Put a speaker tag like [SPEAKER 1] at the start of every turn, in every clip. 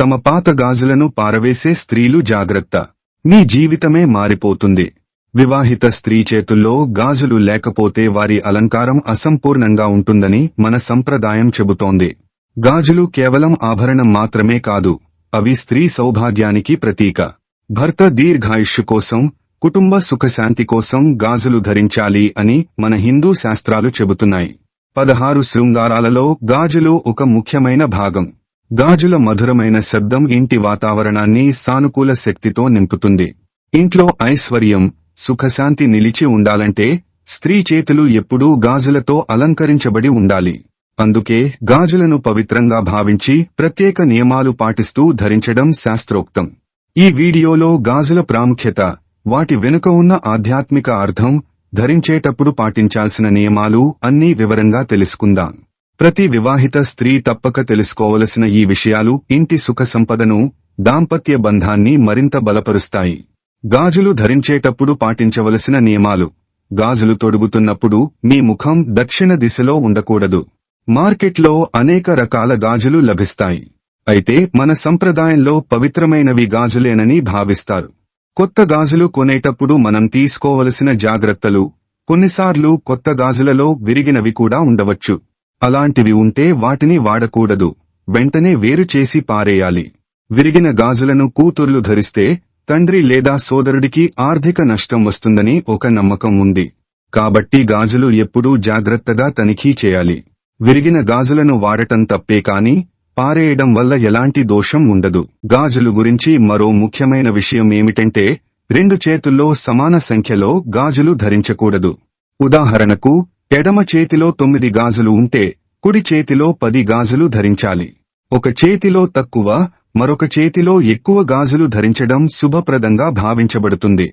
[SPEAKER 1] తమ పాత గాజులను పారవేసే స్త్రీలు జాగ్రత్త. మీ జీవితమే మారిపోతుంది. వివాహిత స్త్రీ చేతుల్లో గాజులు లేకపోతే వారి అలంకారం అసంపూర్ణంగా ఉంటుందని మన సంప్రదాయం చెబుతోంది. గాజులు కేవలం ఆభరణం మాత్రమే కాదు, అవి స్త్రీ సౌభాగ్యానికి ప్రతీక. భర్త దీర్ఘాయుష్షు కోసం, కుటుంబ సుఖశాంతి కోసం గాజులు ధరించాలి అని మన హిందూ శాస్త్రాలు చెబుతున్నాయి. 16 శృంగారాలలో గాజులు ఒక ముఖ్యమైన భాగం. గాజుల మధురమైన శబ్దం ఇంటి వాతావరణాన్ని సానుకూల శక్తితో నింపుతుంది. ఇంట్లో ఐశ్వర్యం, సుఖశాంతి నిలిచి ఉండాలంటే స్త్రీ చేతులు ఎప్పుడూ గాజులతో అలంకరించబడి ఉండాలి. అందుకే గాజులను పవిత్రంగా భావించి ప్రత్యేక నియమాలు పాటిస్తూ ధరించడం శాస్త్రోక్తం. ఈ వీడియోలో గాజుల ప్రాముఖ్యత, వాటి వెనుక ఉన్న ఆధ్యాత్మిక అర్థం, ధరించేటప్పుడు పాటించాల్సిన నియమాలు అన్నీ వివరంగా తెలుసుకుందాం. ప్రతి వివాహిత స్త్రీ తప్పక తెలుసుకోవలసిన ఈ విషయాలు ఇంటి సుఖ సంపదను, దాంపత్య బంధాన్ని మరింత బలపరుస్తాయి. గాజులు ధరించేటప్పుడు పాటించవలసిన నియమాలు. గాజులు తొడుగుతున్నప్పుడు మీ ముఖం దక్షిణ దిశలో ఉండకూడదు. మార్కెట్లో అనేక రకాల గాజులు లభిస్తాయి. అయితే మన సంప్రదాయంలో పవిత్రమైనవి గాజులేనని భావిస్తారు. కొత్త గాజులు కొనేటప్పుడు మనం తీసుకోవలసిన జాగ్రత్తలు. కొన్నిసార్లు కొత్త గాజులలో విరిగినవి కూడా ఉండవచ్చు. అలాంటివి ఉంటే వాటిని వాడకూడదు. వెంటనే వేరు చేసి పారేయాలి. విరిగిన గాజులను కూతుర్లు ధరిస్తే తండ్రి లేదా సోదరుడికి ఆర్థిక నష్టం వస్తుందని ఒక నమ్మకం ఉంది. కాబట్టి గాజులు ఎప్పుడూ జాగ్రత్తగా తనిఖీ చేయాలి. విరిగిన గాజులను వాడటం తప్పే కాని పారేయడం వల్ల ఎలాంటి దోషం ఉండదు. గాజులు గురించి మరో ముఖ్యమైన విషయం ఏమిటంటే 2 చేతుల్లో సమాన సంఖ్యలో గాజులు ధరించకూడదు. ఉదాహరణకు ఎడమ చేతిలో 9 గాజులు ఉంటే కుడి చేతిలో 10 గాజులు ధరించాలి. ఒక చేతిలో తక్కువ, మరొక చేతిలో ఎక్కువ గాజులు ధరించడం శుభప్రదంగా భావించబడుతుంది.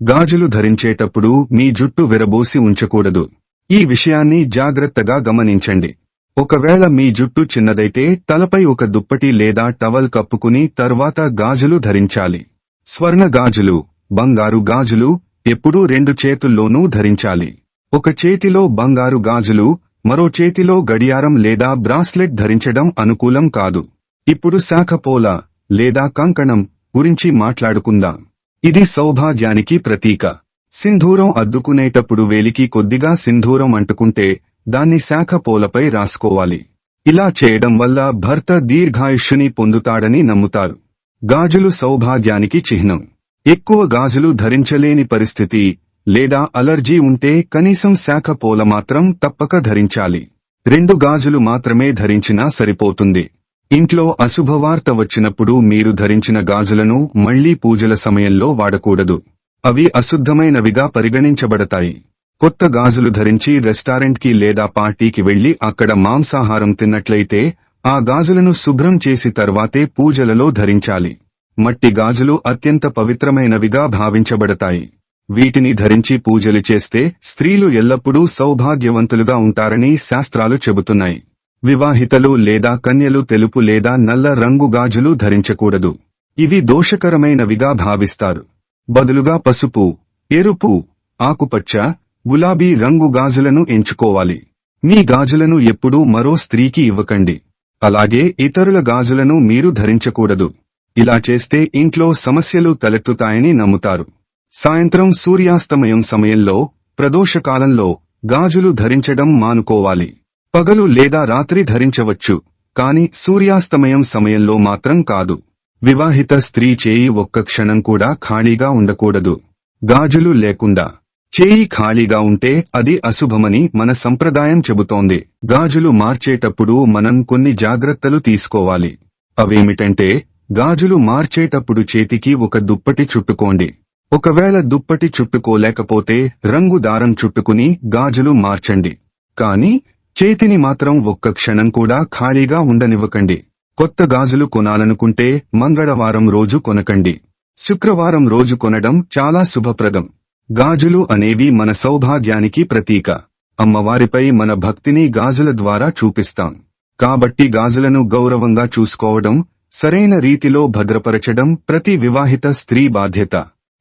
[SPEAKER 1] గాజులు ధరించేటప్పుడు మీ జుట్టు విరబోసి ఉంచకూడదు. ఈ విషయాన్ని జాగ్రత్తగా గమనించండి. ఒకవేళ మీ జుట్టు చిన్నదైతే తలపై ఒక దుప్పటి లేదా టవల్ కప్పుకుని తర్వాత గాజులు ధరించాలి. స్వర్ణ గాజులు, బంగారు గాజులు ఎప్పుడూ 2 చేతుల్లోనూ ధరించాలి. ఒక చేతిలో బంగారు గాజులు, మరో చేతిలో గడియారం లేదా బ్రాస్లెట్ ధరించడం అనుకూలం కాదు. ఇప్పుడు శాఖపోల లేదా కంకణం గురించి మాట్లాడుకుందాం. ఇది సౌభాగ్యానికి ప్రతీక. సింధూరం అద్దుకునేటప్పుడు వేలికి కొద్దిగా సింధూరం అంటుకుంటే దాన్ని శాఖపోలపై రాసుకోవాలి. ఇలా చేయడం వల్ల భర్త దీర్ఘాయుష్యుని పొందుతాడని నమ్ముతారు. గాజులు సౌభాగ్యానికి చిహ్నం. ఎక్కువ గాజులు ధరించలేని పరిస్థితి లేదా అలర్జీ ఉంటే కనీసం శాఖపోల మాత్రం తప్పక ధరించాలి. 2 గాజులు మాత్రమే ధరించినా సరిపోతుంది. ఇంట్లో అశుభవార్త వచ్చినప్పుడు మీరు ధరించిన గాజులను మళ్లీ పూజల సమయంలో వాడకూడదు. అవి అశుద్ధమైనవిగా పరిగణించబడతాయి. కొత్త గాజులు ధరించి రెస్టారెంట్కి లేదా పార్టీకి వెళ్లి అక్కడ మాంసాహారం తిన్నట్లయితే ఆ గాజులను శుభ్రం చేసి తర్వాతే పూజలలో ధరించాలి. మట్టి గాజులు అత్యంత పవిత్రమైనవిగా భావించబడతాయి. వీటిని ధరించి పూజలు చేస్తే స్త్రీలు ఎల్లప్పుడూ సౌభాగ్యవంతులుగా ఉంటారని శాస్త్రాలు చెబుతున్నాయి. వివాహితలు లేదా కన్యలు తెలుపు లేదా నల్ల రంగు గాజులు ధరించకూడదు. ఇవి దోషకరమైనవిగా భావిస్తారు. బదులుగా పసుపు, ఎరుపు, ఆకుపచ్చ, గులాబీ రంగు గాజులను ఎంచుకోవాలి. మీ గాజులను ఎప్పుడూ మరో స్త్రీకి ఇవ్వకండి. అలాగే ఇతరుల గాజులను మీరు ధరించకూడదు. ఇలా చేస్తే ఇంట్లో సమస్యలు తలెత్తుతాయని నమ్ముతారు. సాయంత్రం సూర్యాస్తమయం సమయంలో, ప్రదోషకాలంలో గాజులు ధరించడం మానుకోవాలి. పగలు లేదా రాత్రి ధరించవచ్చు, కాని సూర్యాస్తమయం సమయంలో మాత్రం కాదు. వివాహిత స్త్రీ చేయి ఒక్క క్షణం కూడా ఖాళీగా ఉండకూడదు. గాజులు లేకుండా చేయి ఖాళీగా ఉంటే అది అశుభమని మన సంప్రదాయం చెబుతోంది. గాజులు మార్చేటప్పుడు మనం కొన్ని జాగ్రత్తలు తీసుకోవాలి. అవేమిటంటే, గాజులు మార్చేటప్పుడు చేతికి ఒక దుప్పటి చుట్టుకోండి. ఒకవేళ దుప్పటి చుట్టుకోలేకపోతే రంగు దారం చుట్టుకుని గాజులు మార్చండి. కాని చేతిని మాత్రం ఒక్క క్షణం కూడా ఖాళీగా ఉండనివ్వకండి. కొత్త గాజులు కొనాలనుకుంటే మంగళవారం రోజు కొనకండి. శుక్రవారం రోజు కొనడం చాలా శుభప్రదం. గాజులు అనేవి మన సౌభాగ్యానికి ప్రతీక. అమ్మవారిపై మన భక్తిని గాజుల ద్వారా చూపిస్తాం. కాబట్టి గాజులను గౌరవంగా చూసుకోవడం, సరైన రీతిలో భద్రపరచడం ప్రతి వివాహిత స్త్రీ బాధ్యత.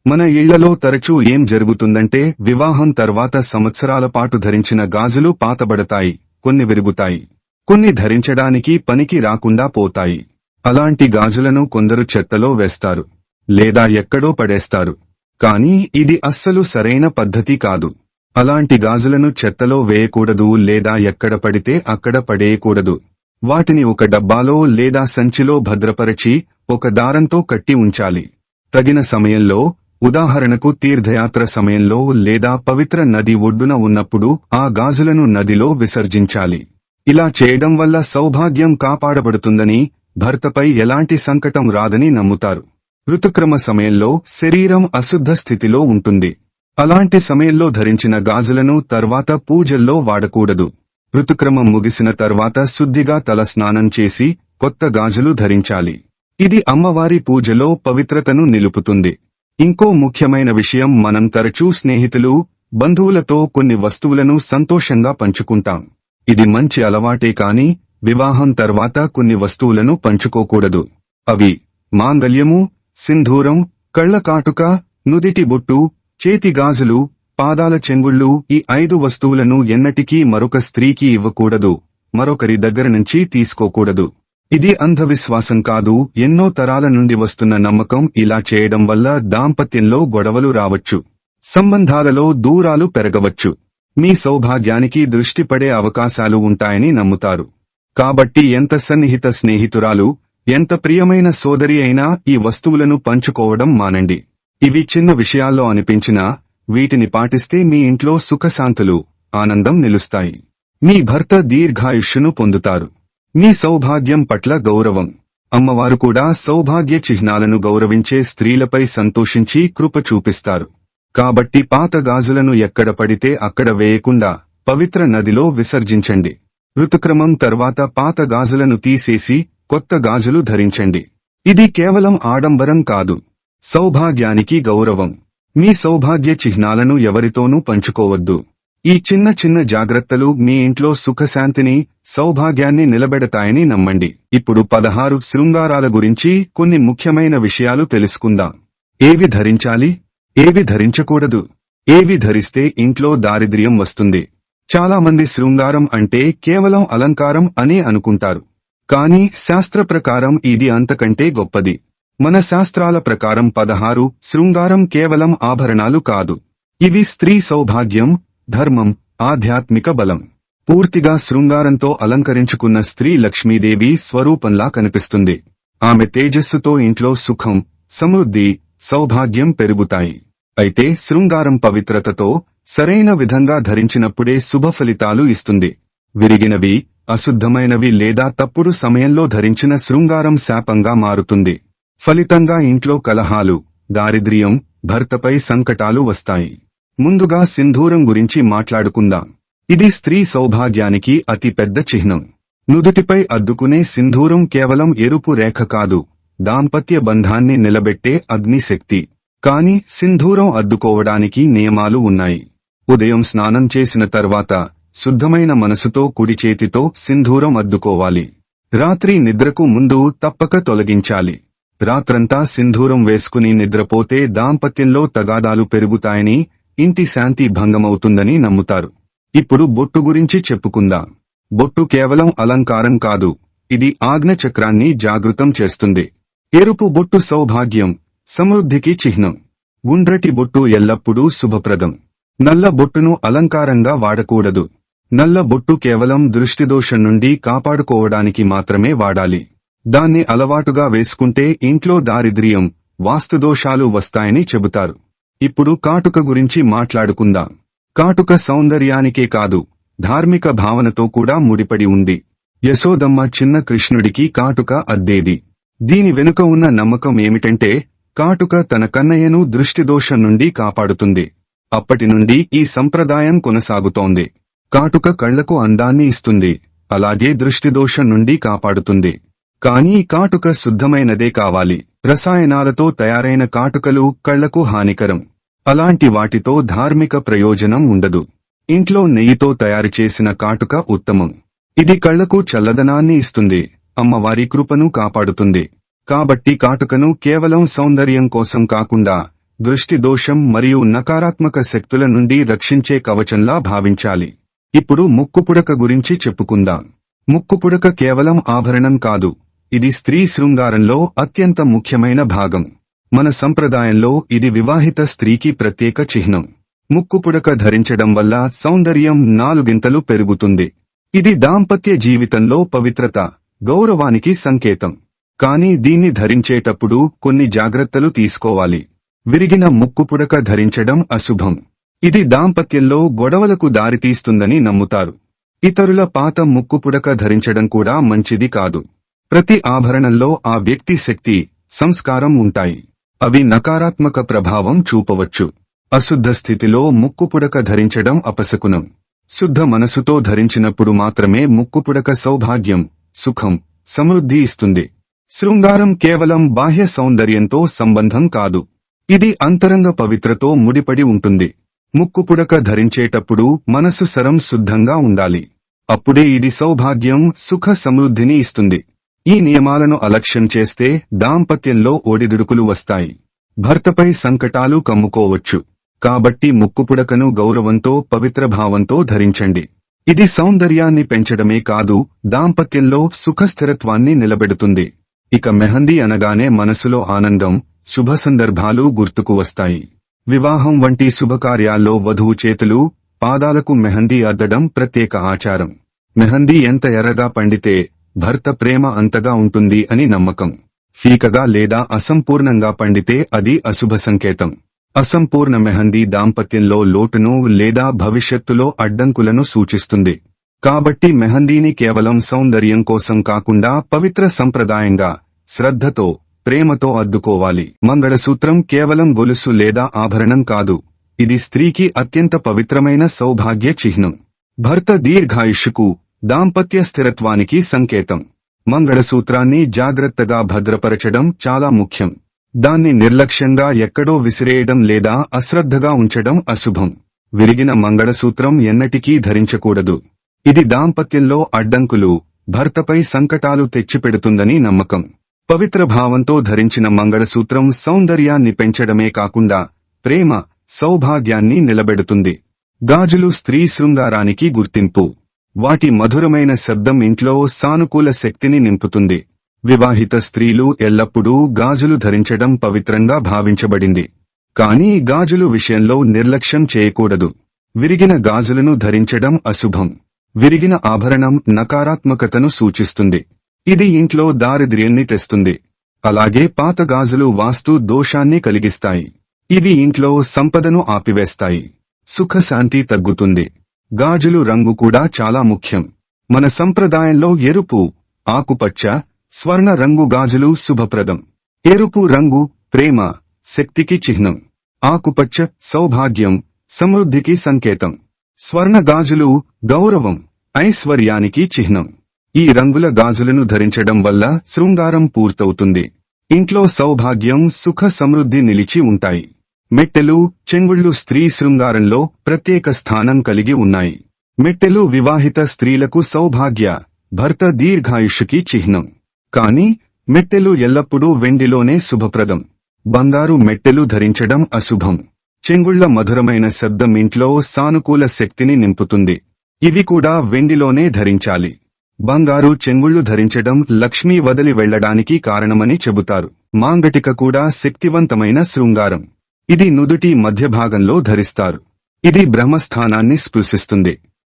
[SPEAKER 1] మన ఇళ్లలో తరచూ ఏం జరుగుతుందంటే, వివాహం తర్వాత సంవత్సరాల పాటు ధరించిన గాజులు పాతబడతాయి, కొన్ని విరుగుతాయి, కొన్ని ధరించడానికి పనికి రాకుండా పోతాయి. అలాంటి గాజులను కొందరు చెత్తలో వేస్తారు లేదా ఎక్కడో పడేస్తారు. కానీ ఇది అస్సలు సరైన పద్ధతి కాదు. అలాంటి గాజులను చెత్తలో వేయకూడదు లేదా ఎక్కడ పడితే అక్కడ పడేయకూడదు. వాటిని ఒక డబ్బాలో లేదా సంచిలో భద్రపరచి ఒక దారంతో కట్టి ఉంచాలి. తగిన సమయంలో, ఉదాహరణకు తీర్థయాత్ర సమయంలో లేదా పవిత్ర నది ఒడ్డున ఉన్నప్పుడు ఆ గాజులను నదిలో విసర్జించాలి. ఇలా చేయడం వల్ల సౌభాగ్యం కాపాడబడుతుందని, భర్తపై ఎలాంటి సంకటం రాదని నమ్ముతారు. ఋతుక్రమ సమయంలో శరీరం అశుద్ధ స్థితిలో ఉంటుంది. అలాంటి సమయంలో ధరించిన గాజులను తర్వాత పూజల్లో వాడకూడదు. ఋతుక్రమం ముగిసిన తర్వాత శుద్ధిగా తల స్నానం చేసి కొత్త గాజులు ధరించాలి. ఇది అమ్మవారి పూజలో పవిత్రతను నిలుపుతుంది. ఇంకో ముఖ్యమైన విషయం, మనం తరచూ స్నేహితులు, బంధువులతో కొన్ని వస్తువులను సంతోషంగా పంచుకుంటాం. ఇది మంచి అలవాటే కాని వివాహం తర్వాత కొన్ని వస్తువులను పంచుకోకూడదు. అవి మాంగల్యము, సింధూరం, కళ్ల కాటుక, నుదిటి బొట్టు, చేతి గాజులు, పాదాల చెంగుళ్ళు. ఈ 5 వస్తువులను ఎన్నటికీ మరొక స్త్రీకి ఇవ్వకూడదు, మరొకరి దగ్గర నుంచి తీసుకోకూడదు. ఇది అంధవిశ్వాసం కాదు, ఎన్నో తరాల నుండి వస్తున్న నమ్మకం. ఇలా చేయడం వల్ల దాంపత్యంలో గొడవలు రావచ్చు, సంబంధాలలో దూరాలు పెరగవచ్చు, మీ సౌభాగ్యానికి దృష్టి పడే అవకాశాలు ఉంటాయని నమ్ముతారు. కాబట్టి ఎంత సన్నిహిత స్నేహితురాలు, ఎంత ప్రియమైన సోదరి అయినా ఈ వస్తువులను పంచుకోవడం మానండి. ఇవి చిన్న విషయాల్లో అనిపించినా వీటిని పాటిస్తే మీ ఇంట్లో సుఖశాంతులు, ఆనందం నిలుస్తాయి. మీ భర్త దీర్ఘాయుష్యును పొందుతారు. మీ సౌభాగ్యం పట్ల గౌరవం. అమ్మవారు కూడా సౌభాగ్య చిహ్నాలను గౌరవించే స్త్రీలపై సంతోషించి కృప చూపిస్తారు. కాబట్టి పాత గాజులను ఎక్కడ పడితే అక్కడ వేయకుండా పవిత్ర నదిలో విసర్జించండి. ఋతుక్రమం తర్వాత పాత గాజులను తీసేసి కొత్త గాజులు ధరించండి. ఇది కేవలం ఆడంబరం కాదు, సౌభాగ్యానికి గౌరవం. మీ సౌభాగ్య చిహ్నాలను ఎవరితోనూ పంచుకోవద్దు. ఈ చిన్న చిన్న జాగ్రత్తలు మీ ఇంట్లో సుఖశాంతిని, సౌభాగ్యాన్ని నిలబెడతాయని నమ్మండి. ఇప్పుడు 16 శృంగారాల గురించి కొన్ని ముఖ్యమైన విషయాలు తెలుసుకుందాం. ఏవి ధరించాలి, ఏవి ధరించకూడదు, ఏవి ధరిస్తే ఇంట్లో దారిద్ర్యం వస్తుంది. చాలామంది శృంగారం అంటే కేవలం అలంకారం అనే అనుకుంటారు. కానీ శాస్త్ర ప్రకారం ఇది అంతకంటే గొప్పది. మన శాస్త్రాల ప్రకారం 16 శృంగారం కేవలం ఆభరణాలు కాదు. ఇవి స్త్రీ సౌభాగ్యం, ధర్మం, ఆధ్యాత్మిక బలం. పూర్తిగా శృంగారంతో అలంకరించుకున్న స్త్రీ లక్ష్మీదేవి స్వరూపంలా కనిపిస్తుంది. ఆమె తేజస్సుతో ఇంట్లో సుఖం, సమృద్ధి, సౌభాగ్యం పెరుగుతాయి. అయితే శృంగారం పవిత్రతతో, సరైన విధంగా ధరించినప్పుడే శుభ ఫలితాలు ఇస్తుంది. విరిగినవి, అశుద్ధమైనవి లేదా తప్పుడు సమయంలో ధరించిన శృంగారం శాపంగా మారుతుంది. ఫలితంగా ఇంట్లో కలహాలు, దారిద్ర్యం, భర్తపై సంకటాలు వస్తాయి. ముందుగా సింధూరం గురించి మాట్లాడుకుందాం. ఇది స్త్రీ సౌభాగ్యానికి అతి పెద్ద చిహ్నం. నుదుటిపై అద్దుకునే సింధూరం కేవలం ఎరుపు రేఖ కాదు, దాంపత్య బంధాన్ని నిలబెట్టే అగ్నిశక్తి. కాని సింధూరం అద్దుకోవడానికి నియమాలు ఉన్నాయి. ఉదయం స్నానం చేసిన తర్వాత శుద్ధమైన మనసుతో కుడి చేతితో సింధూరం అద్దుకోవాలి. రాత్రి నిద్రకు ముందు తప్పక తొలగించాలి. రాత్రంతా సింధూరం వేసుకుని నిద్రపోతే దాంపత్యంలో తగాదాలు పెరుగుతాయని, ఇంటి శాంతి భంగమవుతుందని నమ్ముతారు. ఇప్పుడు బొట్టు గురించి చెప్పుకుందాం. బొట్టు కేవలం అలంకారం కాదు, ఇది ఆజ్ఞచక్రాన్ని జాగృతం చేస్తుంది. ఎరుపు బొట్టు సౌభాగ్యం, సమృద్ధికి చిహ్నం. గుండ్రటి బొట్టు ఎల్లప్పుడూ శుభప్రదం. నల్ల బొట్టును అలంకారంగా వాడకూడదు. నల్ల బొట్టు కేవలం దృష్టిదోషం నుండి కాపాడుకోవడానికి మాత్రమే వాడాలి. దాన్ని అలవాటుగా వేసుకుంటే ఇంట్లో దారిద్ర్యం, వాస్తుదోషాలు వస్తాయని చెబుతారు. ఇప్పుడు కాటుక గురించి మాట్లాడుకుందాం. కాటుక సౌందర్యానికే కాదు, ధార్మిక భావనతో కూడా ముడిపడి ఉంది. యశోదమ్మ చిన్న కృష్ణుడికి కాటుక అద్దేది. దీని వెనుక ఉన్న నమ్మకం ఏమిటంటే, కాటుక తన కన్నయ్యను దృష్టిదోషం నుండి కాపాడుతుంది. అప్పటి నుండి ఈ సంప్రదాయం కొనసాగుతోంది. కాటుక కళ్లకు అందాన్ని ఇస్తుంది, అలాగే దృష్టిదోషం నుండి కాపాడుతుంది. కానీ కాటుక శుద్ధమైనదే కావాలి. రసాయనాలతో తయారైన కాటుకలు కళ్లకు హానికరం. అలాంటి వాటితో ధార్మిక ప్రయోజనం ఉండదు. ఇంట్లో నెయ్యితో తయారు చేసిన కాటుక ఉత్తమం. ఇది కళ్లకు చల్లదనాన్ని ఇస్తుంది, అమ్మవారి కృపను కాపాడుతుంది. కాబట్టి కాటుకను కేవలం సౌందర్యం కోసం కాకుండా, దృష్టి దోషం మరియు నకారాత్మక శక్తుల నుండి రక్షించే కవచంలా భావించాలి. ఇప్పుడు ముక్కుపుడక గురించి చెప్పుకుందాం. ముక్కుపుడక కేవలం ఆభరణం కాదు, ఇది స్త్రీ శృంగారంలో అత్యంత ముఖ్యమైన భాగం. మన సంప్రదాయంలో ఇది వివాహిత స్త్రీకి ప్రత్యేక చిహ్నం. ముక్కుపుడక ధరించడం వల్ల సౌందర్యం 4 పెరుగుతుంది. ఇది దాంపత్య జీవితంలో పవిత్రత, గౌరవానికి సంకేతం. కానీ దీన్ని ధరించేటప్పుడు కొన్ని జాగ్రత్తలు తీసుకోవాలి. విరిగిన ముక్కుపుడక ధరించడం అశుభం. ఇది దాంపత్యంలో గొడవలకు దారితీస్తుందని నమ్ముతారు. ఇతరుల పాత ముక్కుపుడక ధరించడం కూడా మంచిది కాదు. ప్రతి ఆభరణంలో ఆ వ్యక్తి శక్తి, సంస్కారం ఉంటాయి. అవి నకారాత్మక ప్రభావం చూపవచ్చు. అశుద్ధ స్థితిలో ముక్కుపుడక ధరించడం అపశకునం. శుద్ధ మనసుతో ధరించినప్పుడు మాత్రమే ముక్కుపుడక సౌభాగ్యం, సుఖం, సమృద్ధి ఇస్తుంది. శృంగారం కేవలం బాహ్య సౌందర్యంతో సంబంధం కాదు. ఇది అంతరంగ పవిత్రతో ముడిపడి ఉంటుంది. ముక్కుపుడక ధరించేటప్పుడు మనసు శుద్ధంగా ఉండాలి. అప్పుడే ఇది సౌభాగ్యం, సుఖ సమృద్ధిని ఇస్తుంది. ఈ నియమాలను అలక్ష్యం చేస్తే దాంపత్యంలో ఒడిదుడుకులు వస్తాయి. భర్తపై సంకటాలు కమ్ముకోవచ్చు. కాబట్టి ముక్కుపుడకను గౌరవంతో, పవిత్ర భావంతో ధరించండి. ఇది సౌందర్యాన్ని పెంచడమే కాదు, దాంపత్యంలో సుఖస్థిరత్వాన్ని నిలబెడుతుంది. ఇక మెహందీ అనగానే మనసులో ఆనందం, శుభ సందర్భాలు గుర్తుకు వస్తాయి. వివాహం వంటి శుభకార్యాల్లో వధువు చేతులు, పాదాలకు మెహందీ అద్దడం ప్రత్యేక ఆచారం. మెహందీ ఎంత ఎర్రగా పండితే భర్త ప్రేమ అంతగా ఉంటుంది అని నమ్మకం. ఫీకగా లేదా అసంపూర్ణంగా పండితే అది అశుభ సంకేతం. అసంపూర్ణ మెహందీ దాంపత్యంలో లోటును లేదా భవిష్యత్తులో అడ్డంకులను సూచిస్తుంది. కాబట్టి మెహందీని కేవలం సౌందర్యం కోసం కాకుండా పవిత్ర సంప్రదాయంగా, శ్రద్ధతో, ప్రేమతో అద్దుకోవాలి. మంగళసూత్రం కేవలం గొలుసు లేదా ఆభరణం కాదు. ఇది స్త్రీకి అత్యంత పవిత్రమైన సౌభాగ్య చిహ్నం. భర్త దీర్ఘాయుష్కు, దాంపత్య స్థిరత్వానికి సంకేతం. మంగళసూత్రాన్ని జాగ్రత్తగా భద్రపరచడం చాలా ముఖ్యం. దాన్ని నిర్లక్ష్యంగా ఎక్కడో విసిరేయడం లేదా అశ్రద్ధగా ఉంచడం అశుభం. విరిగిన మంగళసూత్రం ఎన్నటికీ ధరించకూడదు. ఇది దాంపత్యంలో అడ్డంకులు, భర్తపై సంకటాలు తెచ్చిపెడుతుందని నమ్మకం. పవిత్ర భావంతో ధరించిన మంగళసూత్రం సౌందర్యాన్ని పెంచడమే కాకుండా ప్రేమ, సౌభాగ్యాన్ని నిలబెడుతుంది. గాజులు స్త్రీ శృంగారానికి గుర్తింపు. వాటి మధురమైన శబ్దం ఇంట్లో సానుకూల శక్తిని నింపుతుంది. వివాహిత స్త్రీలు ఎల్లప్పుడూ గాజులు ధరించడం పవిత్రంగా భావించబడింది. కానీ గాజులు విషయంలో నిర్లక్ష్యం చేయకూడదు. విరిగిన గాజులను ధరించడం అశుభం. విరిగిన ఆభరణం నకారాత్మకతను సూచిస్తుంది. ఇది ఇంట్లో దారిద్ర్యాన్ని తెస్తుంది. అలాగే పాత గాజులు వాస్తు దోషాన్ని కలిగిస్తాయి. ఇవి ఇంట్లో సంపదను ఆపివేస్తాయి. సుఖశాంతి తగ్గుతుంది. గాజులు రంగు కూడా చాలా ముఖ్యం. మన సంప్రదాయంలో ఎరుపు, ఆకుపచ్చ, స్వర్ణ రంగు గాజులు శుభప్రదం. ఎరుపు రంగు ప్రేమ, శక్తికి చిహ్నం. ఆకుపచ్చ సౌభాగ్యం, సమృద్ధికి సంకేతం. స్వర్ణ గాజులు గౌరవం, ఐశ్వర్యానికి చిహ్నం. ఈ రంగుల గాజులను ధరించడం వల్ల శృంగారం పూర్తవుతుంది. ఇంట్లో సౌభాగ్యం, సుఖ సమృద్ధి నిలిచి ఉంటాయి. మెట్టెలు, చెంగుళ్లు స్త్రీ శృంగారంలో ప్రత్యేక స్థానం కలిగి ఉన్నాయి. మెట్టెలు వివాహిత స్త్రీలకు సౌభాగ్య, భర్త దీర్ఘాయుష్కి చిహ్నం. కానీ మెట్టెలు ఎల్లప్పుడూ వెండిలోనే శుభప్రదం. బంగారు మెట్టెలు ధరించడం అశుభం. చెంగుళ్ల మధురమైన శబ్దం ఇంట్లో సానుకూల శక్తిని నింపుతుంది. ఇవి కూడా వెండిలోనే ధరించాలి. బంగారు చెంగుళ్లు ధరించడం లక్ష్మీ వదిలి వెళ్లడానికి కారణమని చెబుతారు. మాంగటిక కూడా శక్తివంతమైన శృంగారం. ఇది నుదుటి మధ్యభాగంలో ధరిస్తారు. ఇది బ్రహ్మస్థానాన్ని స్పృశిస్తుంది.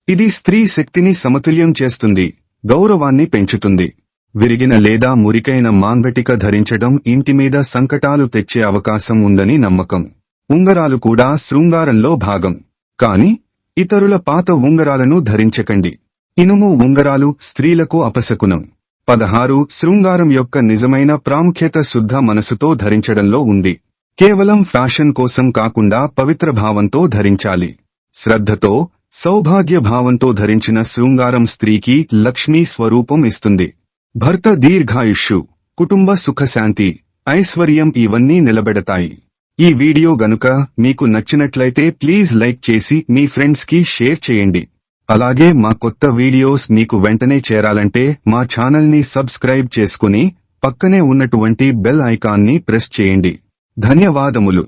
[SPEAKER 1] ఇది స్త్రీ శక్తిని సమతుల్యం చేస్తుంది, గౌరవాన్ని పెంచుతుంది. విరిగిన లేదా మురికైన మాంగటిక ధరించడం ఇంటిమీద సంకటాలు తెచ్చే అవకాశం ఉందని నమ్మకం. ఉంగరాలు కూడా శృంగారంలో భాగం. కాని ఇతరుల పాత ఉంగరాలను ధరించకండి. ఇనుము ఉంగరాలు స్త్రీలకు అపశకునం. 16 శృంగారం యొక్క నిజమైన ప్రాముఖ్యత శుద్ధ మనసుతో ధరించడంలో ఉంది. కేవలం ఫ్యాషన్ కోసం కాకుండా పవిత్ర భావంతో ధరించాలి. శ్రద్ధతో, సౌభాగ్య భావంతో ధరించిన శృంగారం స్త్రీకి లక్ష్మీ స్వరూపం ఇస్తుంది. భర్త దీర్ఘాయుష్షు, కుటుంబ సుఖశాంతి, ఐశ్వర్యం ఇవన్నీ నిలబెడతాయి. ఈ వీడియో గనుక మీకు నచ్చినట్లయితే ప్లీజ్ లైక్ చేసి మీ ఫ్రెండ్స్ కి షేర్ చేయండి. అలాగే మా కొత్త వీడియోస్ మీకు వెంటనే చేరాలంటే మా ఛానల్ ని సబ్స్క్రైబ్ చేసుకుని పక్కనే ఉన్నటువంటి బెల్ ఐకాన్ ని ప్రెస్ చేయండి. ధన్యవాదములు.